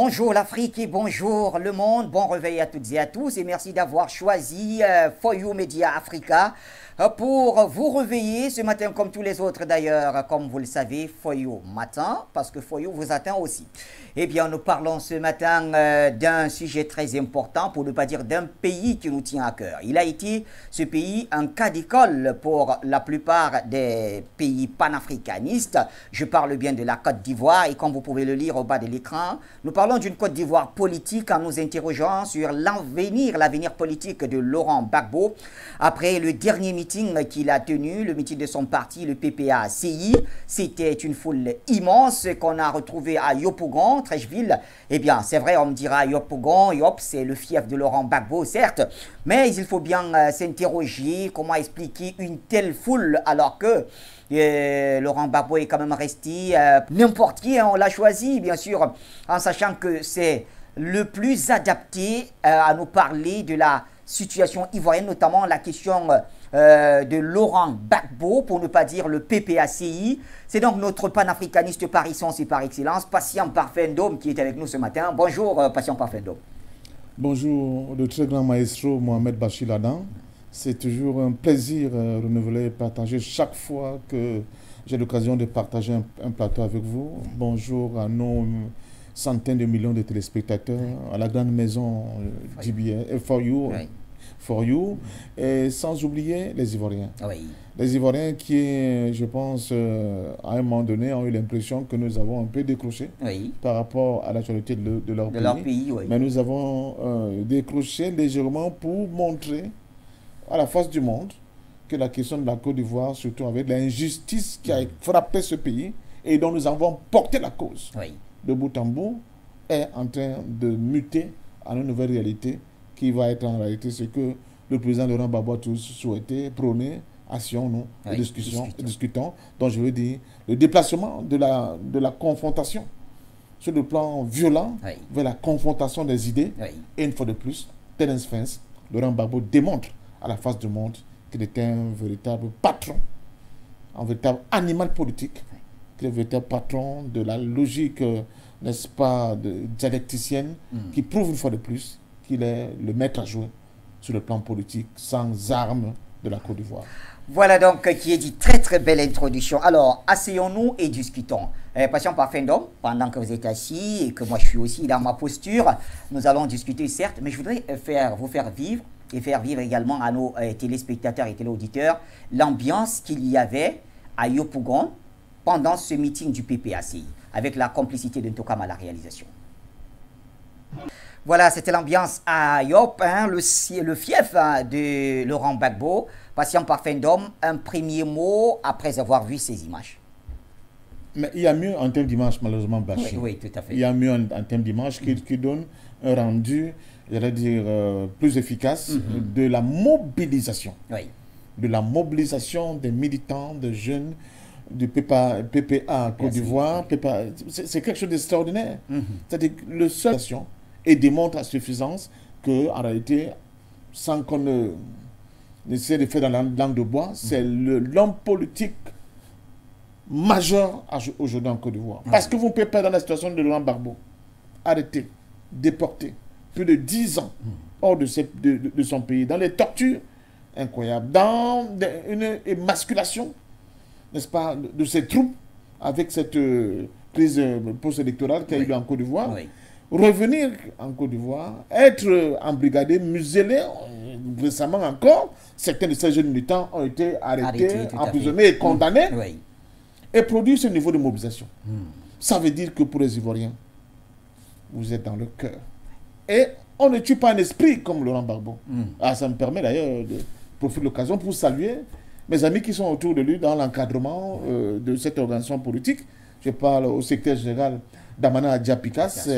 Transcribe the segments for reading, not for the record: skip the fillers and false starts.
Bonjour l'Afrique et bonjour le monde, bon réveil à toutes et à tous et merci d'avoir choisi For You Media Africa pour vous réveiller ce matin comme tous les autres d'ailleurs, comme vous le savez, For You matin, parce que For You vous atteint aussi. Eh bien, nous parlons ce matin d'un sujet très important, pour ne pas dire d'un pays qui nous tient à cœur. Il a été, ce pays, un cas d'école pour la plupart des pays panafricanistes. Je parle bien de la Côte d'Ivoire et comme vous pouvez le lire au bas de l'écran, nous parlons d'une Côte d'Ivoire politique en nous interrogeant sur l'avenir politique de Laurent Gbagbo après le dernier meeting qu'il a tenu, le meeting de son parti, le PPA-CI. C'était une foule immense qu'on a retrouvée à Yopougon, Trècheville. Eh bien, c'est vrai, on me dira Yopougon, Yop, c'est le fief de Laurent Gbagbo, certes, mais il faut bien s'interroger comment expliquer une telle foule alors que Laurent Gbagbo est quand même resté n'importe qui, hein, on l'a choisi bien sûr, en sachant que c'est le plus adapté à nous parler de la situation ivoirienne, notamment la question de Laurent Gbagbo, pour ne pas dire le PPACI. C'est donc notre panafricaniste par essence et par excellence, Patient Parfendom, qui est avec nous ce matin. Bonjour Patient Parfendom. Bonjour, le très grand maestro Mohamed Bachir Ladan. C'est toujours un plaisir renouvelé et partagé chaque fois que j'ai l'occasion de partager un plateau avec vous. Bonjour à nos centaines de millions de téléspectateurs, à la grande maison d'IBS, For You, et sans oublier les Ivoiriens. Oui. Les Ivoiriens qui, je pense, à un moment donné, ont eu l'impression que nous avons un peu décroché par rapport à l'actualité de leur pays. Oui. Mais nous avons décroché légèrement pour montrer à la face du monde que la question de la Côte d'Ivoire, surtout avec l'injustice qui a frappé ce pays et dont nous avons porté la cause de bout en bout, est en train de muter à une nouvelle réalité qui va être en réalité ce que le président Laurent Gbagbo a tous souhaité, prôner, asseyons-nous et discutons. Donc je veux dire, le déplacement de la confrontation sur le plan violent vers la confrontation des idées. Et une fois de plus, Terence Fens, Laurent Gbagbo démontre à la face du monde qu'il était un véritable patron, un véritable animal politique, qu'il est un véritable patron de la logique, n'est-ce pas, dialecticienne, qui prouve une fois de plus qu'il est le maître à jouer sur le plan politique, sans armes de la Côte d'Ivoire. Voilà donc qui est dit, très très belle introduction. Alors, asseyons-nous et discutons. Patient Parfendom, pendant que vous êtes assis et que moi je suis aussi dans ma posture, nous allons discuter certes, mais je voudrais vous faire vivre et faire vivre également à nos téléspectateurs et téléauditeurs l'ambiance qu'il y avait à Yopougon pendant ce meeting du PPACI, avec la complicité de Ntokam à la réalisation. Voilà, c'était l'ambiance à Yop, hein, le fief de Laurent Gbagbo. Patient Parfendom, un premier mot après avoir vu ces images. Mais il y a mieux en termes d'image, malheureusement, Bachir. Oui, tout à fait. Il y a mieux en termes d'image qui donne un rendu, j'allais dire, plus efficace de la mobilisation. De la mobilisation des militants, des jeunes, du PPA Côte d'Ivoire. C'est quelque chose d'extraordinaire. C'est-à-dire que le seul et démontre à suffisance qu'en réalité, sans qu'on essaie de faire dans la langue de bois, c'est l'homme politique majeur aujourd'hui en Côte d'Ivoire. Parce que vous ne pouvez pas, dans la situation de Laurent Gbagbo, arrêter, déporter plus de 10 ans hors de son pays, dans les tortures incroyables, dans une émasculation, n'est-ce pas, de ses troupes, avec cette crise post-électorale qu'il y a eu en Côte d'Ivoire. Revenir en Côte d'Ivoire, être embrigadé, muselé, récemment encore, certains de ces jeunes militants ont été arrêtés, emprisonnés et condamnés, et produire ce niveau de mobilisation. Ça veut dire que pour les Ivoiriens, vous êtes dans le cœur. Et on ne tue pas un esprit comme Laurent Gbagbo. Ça me permet d'ailleurs de profiter de l'occasion pour saluer mes amis qui sont autour de lui dans l'encadrement de cette organisation politique. Je parle au secrétaire général Damana Diapikas,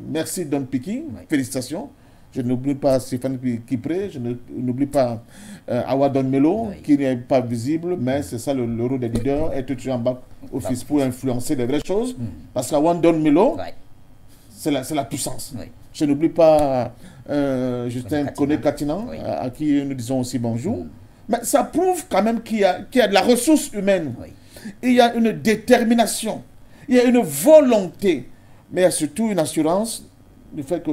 merci Don Piki, félicitations. Je n'oublie pas Stéphane Kipré, je n'oublie pas Awa Don Melo, qui n'est pas visible, mais c'est ça le rôle des leaders, être toujours en bas office pour influencer les vraies choses. Parce qu'Awa Don Melo, c'est la puissance. Je n'oublie pas Justin Koné-Katinan, à qui nous disons aussi bonjour. Mais ça prouve quand même qu'il y a de la ressource humaine. Il y a une détermination. Il y a une volonté Mais il y a surtout une assurance du fait que,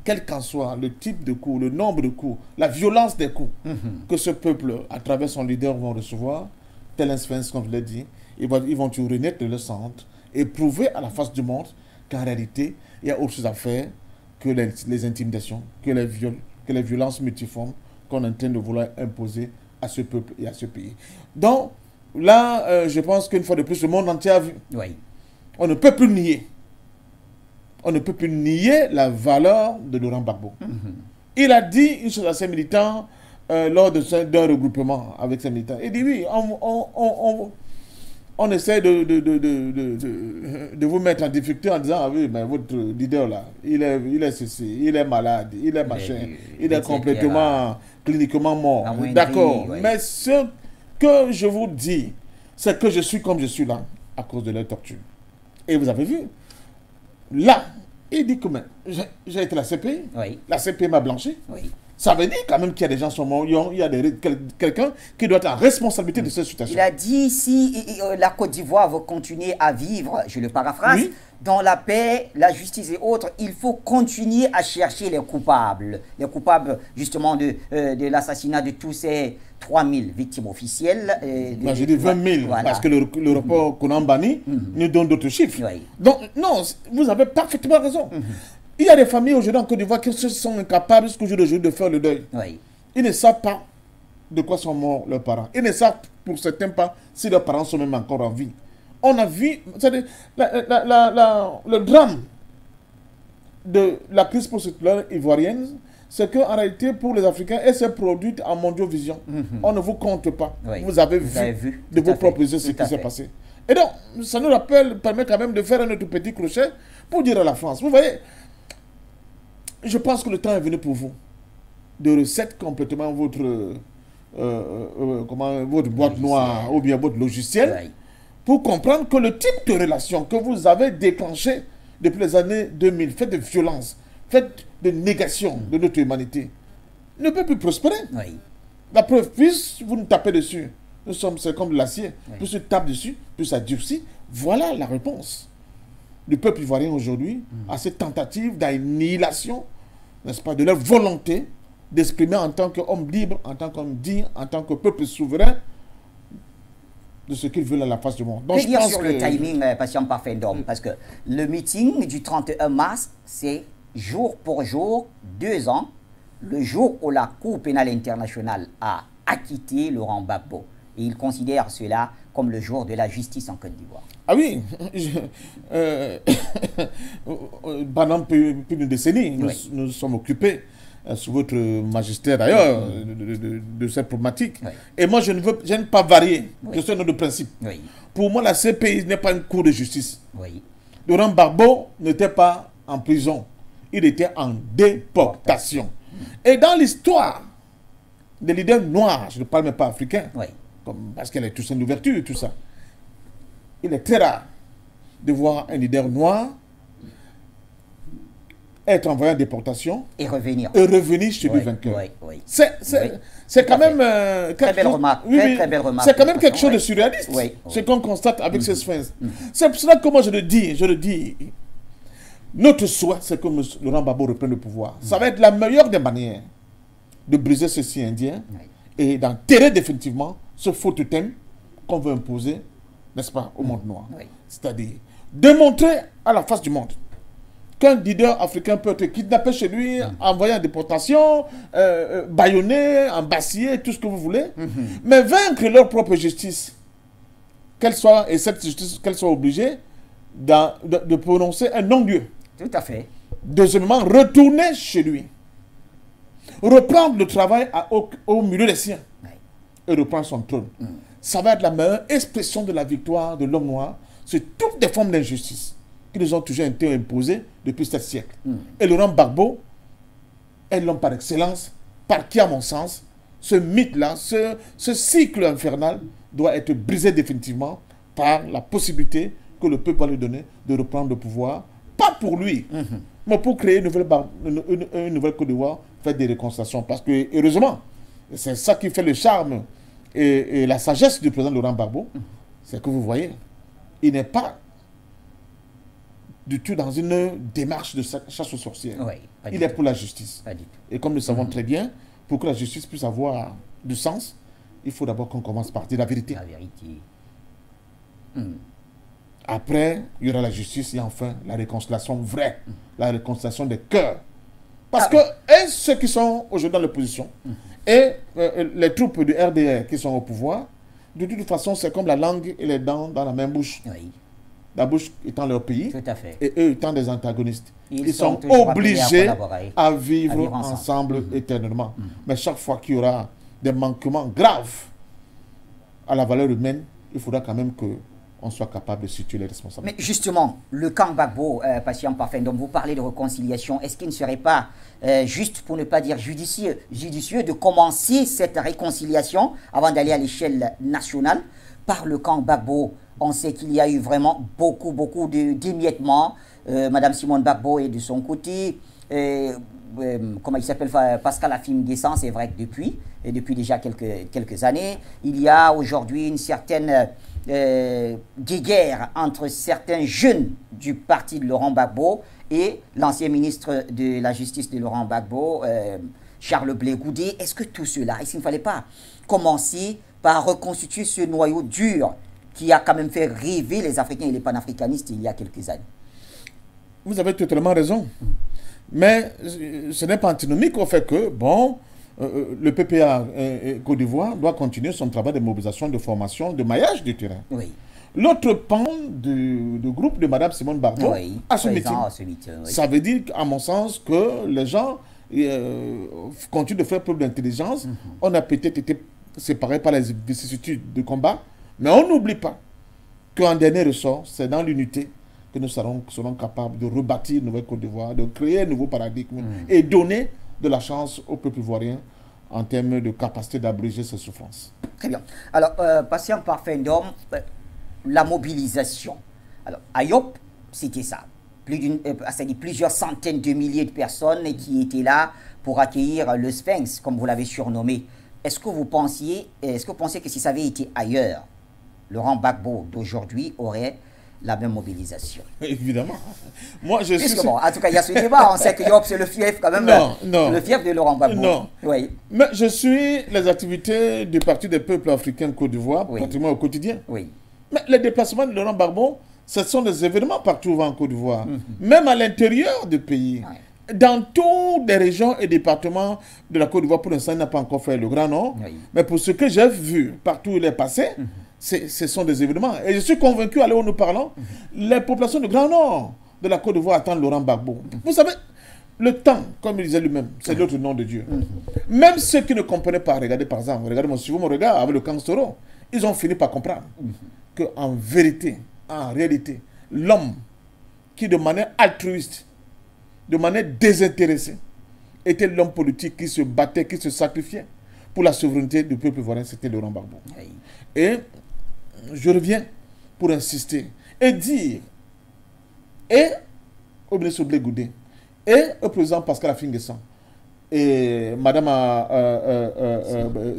quel qu'en soit le type de coup, le nombre de coups, la violence des coups que ce peuple, à travers son leader, vont recevoir, tel un sphinx, comme je l'ai dit, ils vont tout renaître de leur centre et prouver à la face du monde qu'en réalité, il y a autre chose à faire que les intimidations, que les violences multiformes qu'on est en train de vouloir imposer à ce peuple et à ce pays. Donc, là, je pense qu'une fois de plus, le monde entier a vu. Oui. On ne peut plus nier. On ne peut plus nier la valeur de Laurent Gbagbo. Il a dit une chose à ses militants lors d'un regroupement avec ses militants. Il dit oui, on essaie de vous mettre en difficulté en disant ah oui, mais votre leader là, il est ceci, il est malade, il est machin, il est complètement cliniquement mort. D'accord. Oui. Mais ce que je vous dis, c'est que je suis comme je suis là à cause de leur torture. Et vous avez vu, là, il dit que j'ai été à la CPI. Oui. La CPI m'a blanchi. Oui. Ça veut dire quand même qu'il y a des gens qui sont morts. Il y a quelqu'un qui doit être en responsabilité de cette situation. Il a dit si la Côte d'Ivoire veut continuer à vivre, je le paraphrase, oui, dans la paix, la justice et autres, il faut continuer à chercher les coupables. Les coupables justement de l'assassinat de tous ces 3000 victimes officielles. J'ai dit 20 000, voilà, parce que le rapport Konambani nous donne d'autres chiffres. Oui. Donc, non, vous avez parfaitement raison. Il y a des familles aujourd'hui en Côte d'Ivoire qui sont incapables jusqu'au jour d'aujourd'hui de faire le deuil. Oui. Ils ne savent pas de quoi sont morts leurs parents. Ils ne savent pour certains pas si leurs parents sont même encore en vie. On a vu le drame de la crise postséculaire ivoirienne, c'est qu'en réalité, pour les Africains, elle s'est produite en mondiovision. On ne vous compte pas. Oui. Vous avez vu de vos propres yeux ce qui s'est passé. Et donc, ça nous permet quand même de faire un autre petit crochet pour dire à la France, vous voyez, je pense que le temps est venu pour vous de reset complètement votre boîte noire ou bien votre logiciel pour comprendre que le type de relation que vous avez déclenché depuis les années 2000, fait de violence, fait de négation de notre humanité, ne peut plus prospérer. Oui. La preuve, plus vous nous tapez dessus, c'est comme de l'acier, plus tu tapes dessus, plus ça durcit. Voilà la réponse du peuple ivoirien aujourd'hui à cette tentative d'annihilation, n'est-ce pas, de leur volonté d'exprimer en tant qu'homme libre, en tant qu'homme digne, en tant que peuple souverain, de ce qu'ils veulent à la face du monde. Donc, je dire sur le timing, patient parfait d'homme, parce que le meeting du 31 mars, c'est jour pour jour, 2 ans, le jour où la Cour pénale internationale a acquitté Laurent Gbagbo. Et il considère cela comme le jour de la justice en Côte d'Ivoire. Ah oui, pendant plus d'une décennie, nous sommes occupés, sous votre magistère d'ailleurs, de cette problématique. Oui. Et moi, je n'aime pas varier, je suis un homme de principe. Oui. Pour moi, la CPI n'est pas une cour de justice. Oui. Laurent Gbagbo n'était pas en prison, il était en déportation. Et dans l'histoire des leaders noirs, je ne parle même pas africains, parce qu'elle est tous une ouverture, tout ça. Il est très rare de voir un leader noir être envoyé en déportation et revenir chez lui vainqueur. C'est quand même très belle remarque. Très belle remarque. C'est quand même quelque chose de surréaliste. Ce qu'on constate avec ces sphinx. C'est pour cela que moi je le dis. Notre souhait, c'est que Laurent Gbagbo reprenne le pouvoir. Ça va être la meilleure des manières de briser ceci indien et d'enterrer définitivement ce faux totem qu'on veut imposer, n'est-ce pas, au monde noir. C'est-à-dire démontrer à la face du monde qu'un leader africain peut être kidnappé chez lui, envoyé en déportation, bâillonné, embasillé, tout ce que vous voulez, mais vaincre leur propre justice, et cette justice, qu'elle soit obligée de prononcer un non-lieu. Tout à fait. Deuxièmement, retourner chez lui, reprendre le travail au milieu des siens et reprendre son trône. Ça va être la meilleure expression de la victoire de l'homme noir sur toutes les formes d'injustice qui nous ont toujours été imposées depuis 7 siècles. Et Laurent Gbagbo est l'homme par excellence, par qui, à mon sens, ce mythe-là, ce cycle infernal doit être brisé définitivement par la possibilité que le peuple va lui donner de reprendre le pouvoir, pas pour lui, mais pour créer une nouvelle Côte d'Ivoire, faire des réconciliations. Parce que, heureusement, c'est ça qui fait le charme et la sagesse du président Laurent Gbagbo, c'est que vous voyez, il n'est pas du tout dans une démarche de chasse aux sorcières. Oui, Il est pour la justice. Pas du tout. Et comme nous le savons très bien, pour que la justice puisse avoir du sens, il faut d'abord qu'on commence par dire la vérité. La vérité. Après, il y aura la justice et enfin la réconciliation vraie, la réconciliation des cœurs. Parce que et ceux qui sont aujourd'hui dans l'opposition et les troupes du RDR qui sont au pouvoir, de toute façon, c'est comme la langue et les dents dans la même bouche. Oui, La bouche étant leur pays tout à fait. et eux étant des antagonistes. Ils sont toujours obligés appelés à vivre vivre ensemble éternellement. Mais chaque fois qu'il y aura des manquements graves à la valeur humaine, il faudra quand même qu'on soit capable de situer les responsables. Mais justement, le camp Gbagbo, patient parfait, dont vous parlez de réconciliation, est-ce qu'il ne serait pas juste, pour ne pas dire judicieux, de commencer cette réconciliation avant d'aller à l'échelle nationale par le camp Gbagbo? On sait qu'il y a eu vraiment beaucoup d'émiettements. Madame Simone Gbagbo est de son côté. Comment il s'appelle, Pascal Afim Guessan, c'est vrai que depuis déjà quelques années, il y a aujourd'hui une certaine guéguerre entre certains jeunes du parti de Laurent Gbagbo et l'ancien ministre de la Justice de Laurent Gbagbo, Charles Blé Goudé. Est-ce que tout cela, est-ce qu'il ne fallait pas commencer par reconstituer ce noyau dur qui a quand même fait rêver les Africains et les panafricanistes il y a quelques années? Vous avez totalement raison. Mais ce n'est pas antinomique au fait que, le PPA Côte d'Ivoire doit continuer son travail de mobilisation, de formation, de maillage du terrain. Oui. L'autre pan du groupe de Mme Simone Gbagbo a ce meeting. Ça veut dire, à mon sens, que les gens continuent de faire preuve d'intelligence. On a peut-être été séparés par les vicissitudes de combat, mais on n'oublie pas qu'en dernier ressort, c'est dans l'unité que nous serons capables de rebâtir une nouvelle Côte d'Ivoire, de créer un nouveau paradigme et donner de la chance au peuple ivoirien en termes de capacité d'abréger ses souffrances. Très bien. Alors, patient parfait d'homme, la mobilisation. Alors, à Yop, c'était ça. C'est-à-dire plusieurs centaines de milliers de personnes qui étaient là pour accueillir le Sphinx, comme vous l'avez surnommé. Est-ce que vous pensez que si ça avait été ailleurs, Laurent Gbagbo d'aujourd'hui aurait la même mobilisation? Évidemment. Moi, je suis... Bon, en tout cas, il y a ce débat. On sait que Yop, c'est le fief quand même. Non. Le fief de Laurent Gbagbo. Non. Oui. Mais je suis les activités du Parti des peuples africains Côte d'Ivoire, pratiquement au quotidien. Oui. Mais les déplacements de Laurent Gbagbo, ce sont des événements partout en Côte d'Ivoire. Même à l'intérieur du pays. Oui. Dans toutes les régions et départements de la Côte d'Ivoire, pour l'instant, il n'a pas encore fait le grand nom. Oui. Mais pour ce que j'ai vu partout où il est passé, ce sont des événements. Et je suis convaincu, à l'heure où nous parlons, les populations du Grand Nord de la Côte d'Ivoire attendent Laurent Gbagbo. Vous savez, le temps, comme il disait lui-même, c'est l'autre nom de Dieu. Même ceux qui ne comprenaient pas, regardez par exemple, suivez mon regard avec le Kansoro, ils ont fini par comprendre qu'en vérité, en réalité, l'homme qui de manière altruiste, de manière désintéressée, était l'homme politique qui se battait, qui se sacrifiait pour la souveraineté du peuple ivoirien, c'était Laurent Gbagbo. Oui. Et je reviens pour insister et dire, et au ministre Blé Goudé, et au président Pascal Afim Guessan, et Madame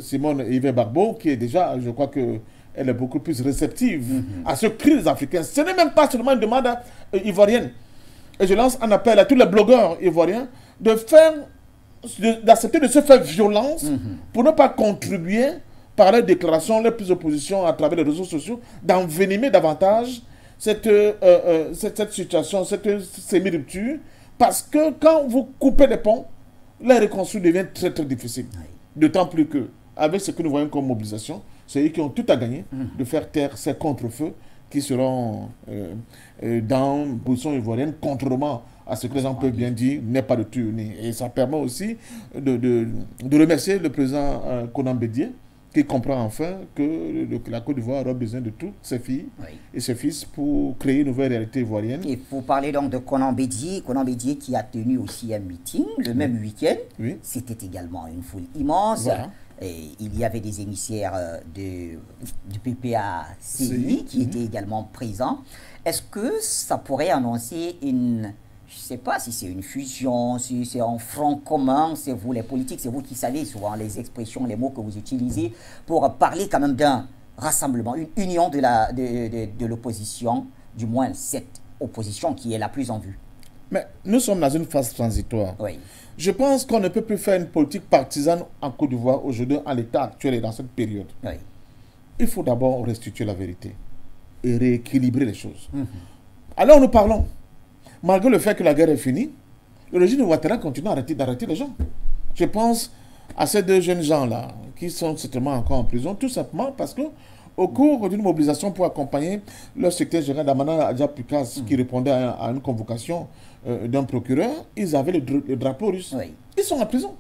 Simone Yves Gbagbo, qui est déjà, je crois que elle est beaucoup plus réceptive à ce cri des Africains. Ce n'est même pas seulement une demande ivoirienne. Et je lance un appel à tous les blogueurs ivoiriens d'accepter de se faire violence pour ne pas contribuer par les déclarations, les prises de position à travers les réseaux sociaux, d'envenimer davantage cette situation, cette semi-rupture, parce que quand vous coupez les ponts, la reconstruction devient très très difficile. D'autant plus que, avec ce que nous voyons comme mobilisation, c'est eux qui ont tout à gagner de faire taire ces contre-feux qui seront dans la position ivoirienne, contrairement à ce que les gens peuvent bien dire, n'est pas de tyrannie. Et ça permet aussi de remercier le président Konan Bédié, qui comprend enfin que la Côte d'Ivoire aura besoin de toutes ses filles et ses fils pour créer une nouvelle réalité ivoirienne. Et pour parler donc de Konan Bédié qui a tenu aussi un meeting le même week-end, c'était également une foule immense. Voilà. Et il y avait des émissaires du PPA-CI qui étaient également présents. Est-ce que ça pourrait annoncer une... Je ne sais pas si c'est une fusion, si c'est un front commun, c'est vous les politiques, c'est vous qui savez souvent les expressions, les mots que vous utilisez pour parler quand même d'un rassemblement, une union de l'opposition, du moins cette opposition qui est la plus en vue. Mais nous sommes dans une phase transitoire. Oui. Je pense qu'on ne peut plus faire une politique partisane en Côte d'Ivoire aujourd'hui, en l'état actuel et dans cette période. Oui. Il faut d'abord restituer la vérité et rééquilibrer les choses. Alors nous parlons. Malgré le fait que la guerre est finie, le régime de Ouattara continue d'arrêter les gens. Je pense à ces deux jeunes gens-là qui sont certainement encore en prison, tout simplement parce que au cours d'une mobilisation pour accompagner le secrétaire général Damana Adja Pukas qui répondait à une convocation d'un procureur, ils avaient le drapeau russe. Oui. Ils sont en prison.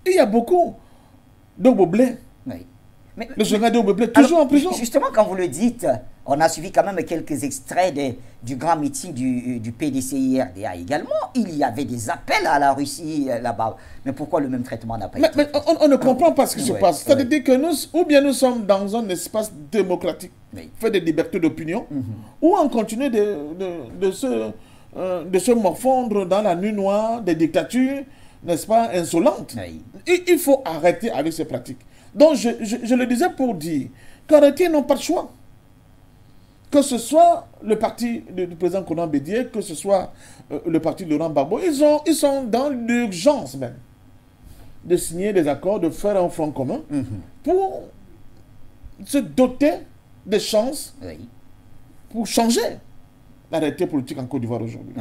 Et il y a beaucoup d'Oboblé. Oui. Mais, le général d'Oboblé, toujours en prison. Justement, quand vous le dites, on a suivi quand même quelques extraits du grand meeting du PDCI-RDA également. Il y avait des appels à la Russie là-bas. Mais pourquoi le même traitement n'a pas été Mais on ne comprend pas ce qui se passe. C'est-à-dire que nous sommes dans un espace démocratique, fait de liberté d'opinion, ou on continue de se morfondre dans la nuit noire des dictatures, n'est-ce pas, insolentes. Il faut arrêter avec ces pratiques. Donc je le disais pour dire qu'arrêter n'ont pas de choix. Que ce soit le parti du président Konan Bédié, que ce soit le parti de Laurent Gbagbo, ils sont dans l'urgence même de signer des accords, de faire un front commun pour se doter des chances pour changer la réalité politique en Côte d'Ivoire aujourd'hui.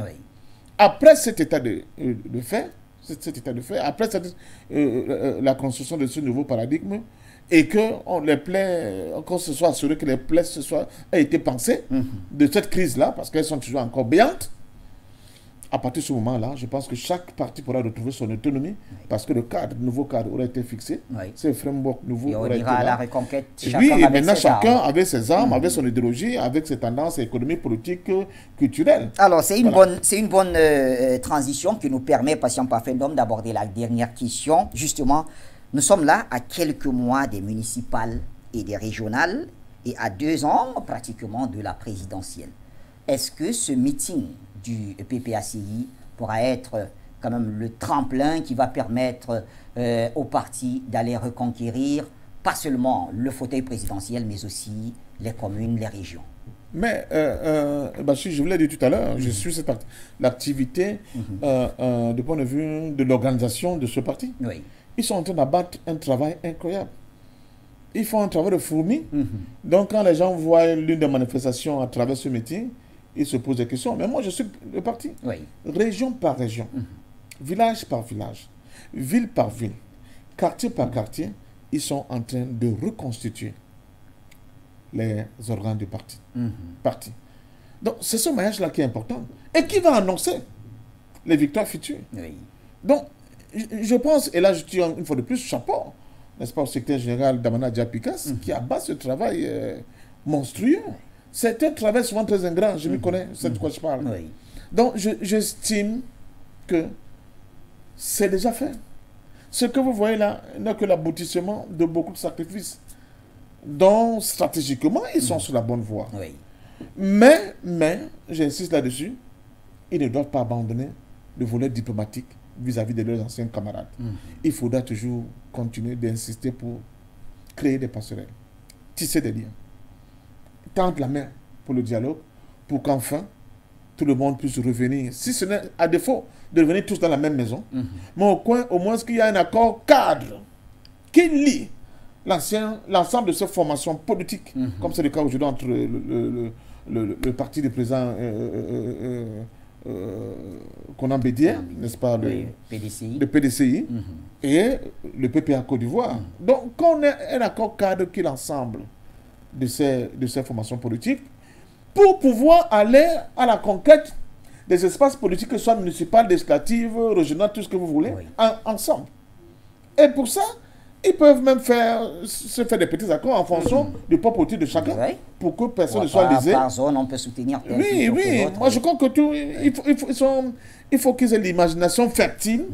Après cet état de fait, après la construction de ce nouveau paradigme, et qu'on se soit assuré que les plaies aient été pensées de cette crise-là, parce qu'elles sont toujours encore béantes. À partir de ce moment-là, je pense que chaque parti pourra retrouver son autonomie, parce que le nouveau cadre aura été fixé, ce framework nouveau aura été là. À la reconquête, et maintenant chacun avec ses armes, avec son idéologie, avec ses tendances économiques, politiques, culturelles. Alors c'est une bonne transition qui nous permet, patient parfait d'homme, d'aborder la dernière question. Justement, nous sommes là à quelques mois des municipales et des régionales et à 2 ans pratiquement de la présidentielle. Est-ce que ce meeting du PPACI pourra être quand même le tremplin qui va permettre au parti d'aller reconquérir pas seulement le fauteuil présidentiel mais aussi les communes, les régions? Mais, Bachir, je vous l'ai dit tout à l'heure, je suis l'activité du point de vue de l'organisation de ce parti. Ils sont en train d'abattre un travail incroyable. Ils font un travail de fourmi. Donc, quand les gens voient l'une des manifestations à travers ce meeting, ils se posent des questions. Mais moi, je suis le parti. Région par région, village par village, ville par ville, quartier par quartier, ils sont en train de reconstituer les organes du parti. Donc, c'est ce maillage-là qui est important. Et qui va annoncer les victoires futures. Donc, je pense, et là je tire une fois de plus chapeau, n'est-ce pas, au secrétaire général Damana Adja Pukas, qui abat ce travail monstrueux. C'est un travail souvent très ingrat, je m'y connais, c'est de quoi je parle. Donc j'estime que c'est déjà fait. Ce que vous voyez là n'est que l'aboutissement de beaucoup de sacrifices, dont stratégiquement ils sont sur la bonne voie. Mais, j'insiste là-dessus, ils ne doivent pas abandonner le volet diplomatique vis-à-vis de leurs anciens camarades. Il faudra toujours continuer d'insister pour créer des passerelles, tisser des liens, tendre la main pour le dialogue, pour qu'enfin tout le monde puisse revenir, si ce n'est à défaut de revenir tous dans la même maison, mais au moins qu'il y ait un accord cadre qui lie l'ensemble de ces formations politiques, comme c'est le cas aujourd'hui entre le parti du président Konan Bédié, n'est-ce pas, le PDCI, et le PPA Côte d'Ivoire. Donc, qu'on ait un accord cadre qui est l'ensemble de ces formations politiques pour pouvoir aller à la conquête des espaces politiques, que ce soit municipal, législatif, régional, tout ce que vous voulez, ensemble. Et pour ça, ils peuvent même se faire des petits accords en fonction du poids politique de chacun, pour que personne ne soit lésé. Par zone, on peut soutenir. Moi je crois que il faut qu'ils aient l'imagination fertile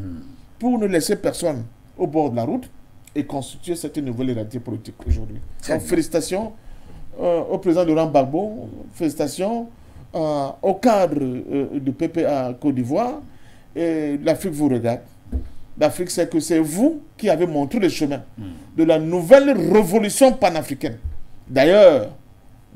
pour ne laisser personne au bord de la route et constituer cette nouvelle réalité politique aujourd'hui. Donc félicitations au président Laurent Gbagbo, félicitations au cadre du PPA Côte d'Ivoire, et l'Afrique vous regarde. L'Afrique, c'est que c'est vous qui avez montré le chemin de la nouvelle révolution panafricaine. D'ailleurs,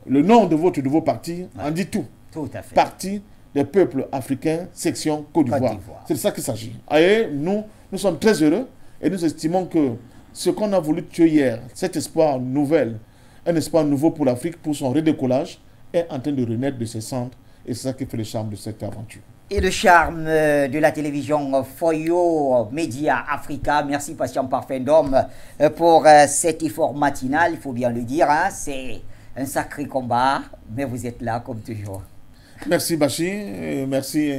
le nom de votre nouveau parti en dit tout. Tout à fait. Parti des peuples africains, section Côte d'Ivoire. C'est de ça qu'il s'agit. Et nous sommes très heureux et nous estimons que ce qu'on a voulu tuer hier, cet espoir nouvel, un espoir nouveau pour l'Afrique, pour son redécollage, est en train de renaître de ses cendres. Et c'est ça qui fait le charme de cette aventure. Et le charme de la télévision Foyo Média Africa. Merci Patient Parfendum pour cet effort matinal, il faut bien le dire. Hein, c'est un sacré combat, mais vous êtes là comme toujours. Merci Bachir, merci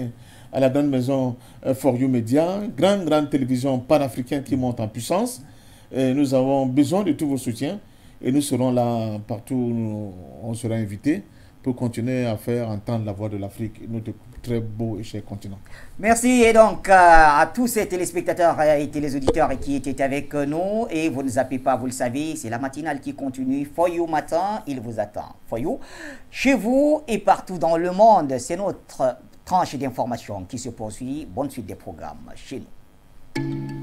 à la grande maison Foyo Média, grande télévision panafricaine qui monte en puissance. Et nous avons besoin de tous vos soutiens et nous serons là partout où on sera invité pour continuer à faire entendre la voix de l'Afrique, notre très beau et cher continent. Merci et donc à tous ces téléspectateurs et téléauditeurs qui étaient avec nous. Et vous ne zappez pas, vous le savez, c'est la matinale qui continue. Foyo Matin, il vous attend. Foyo, chez vous et partout dans le monde, c'est notre tranche d'information qui se poursuit. Bonne suite des programmes chez nous.